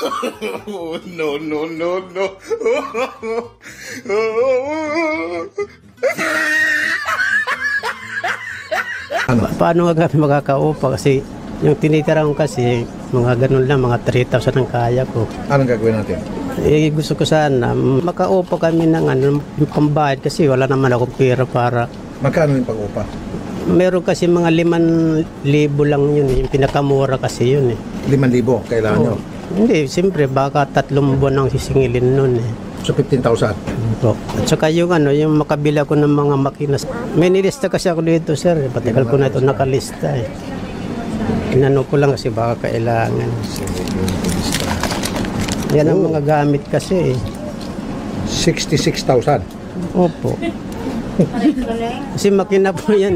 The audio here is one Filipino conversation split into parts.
No, no, no, no. Paano nga kami makakaupa kasi yung tinitira ko kasi mga ganun lang, mga 3,000 ang kaya ko. Anong gagawin natin? Gusto ko sana makaupa kami ng yung pambayad kasi wala naman akong pera para. Magkano yung pag-upa? Meron kasi mga 5,000 lang yun, yung pinakamura kasi yun 5,000 kailangan nyo? Hindi, siyempre baka 3 buwan ang sisingilin nun So 15,000? At saka yung yung makabila ko ng mga makinas. May nilista kasi ako dito, sir. Patagal ko na ito nakalista Inano ko lang kasi baka kailangan. Yan ang mga gamit kasi 66,000? Opo. Kasi makina po yan.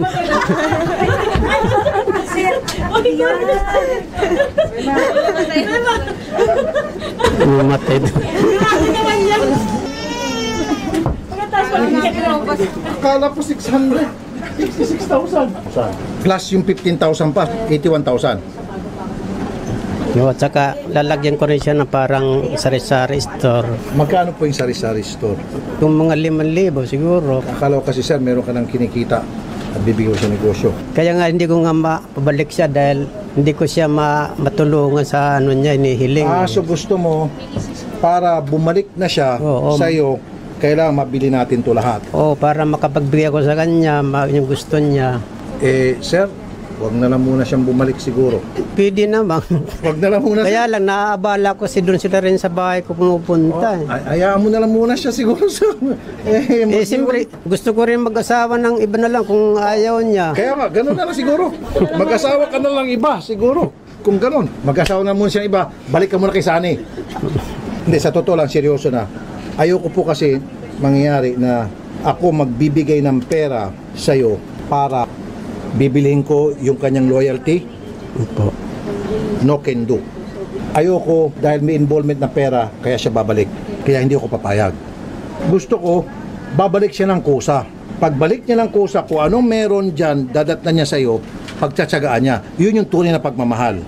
Mamatay doon. Akala po 600. 66,000. Plus yung 15,000 pa, 81,000. At saka lalagyan ko rin siya ng parang sari-sari store. Magkano po yung sari-sari store? Yung mga 5,000 siguro. Akala ko kasi sir, meron ka ng kinikita at bibigyan ko sa negosyo. Kaya nga hindi ko nga mapabalik siya dahil hindi ko siya matulungan sa niya inihiling. So gusto mo, para bumalik na siya sa'yo, kailangan mabili natin to lahat. Para makapagbigay ko sa kanya, yung gusto niya. Sir, wag na lang muna siyang bumalik siguro. Pwede naman. Wag na lang muna. Kaya lang, naaabala ko doon sila rin sa bahay ko pumupunta. Hayaan mo na lang muna siya siguro. Siyempre, gusto ko rin mag-asawa ng iba na lang kung ayaw niya. Kaya nga, ganun na lang siguro. Mag-asawa ka na lang iba siguro. Kung ganun, mag-asawa na muna siya iba, balik ka muna kay Sunny. Hindi, sa totoo lang, seryoso na. Ayoko po kasi mangyayari na ako magbibigay ng pera sa'yo para bibilihin ko yung kanyang loyalty. Opo. No can do. Ayoko dahil may involvement na pera kaya siya babalik. Kaya hindi ako papayag. Gusto ko babalik siya ng kusa. Pagbalik niya ng kusa, kung anong meron dyan, dadatnan niya sa'yo, pagtsatsagaan niya. Yun yung tunay na pagmamahal.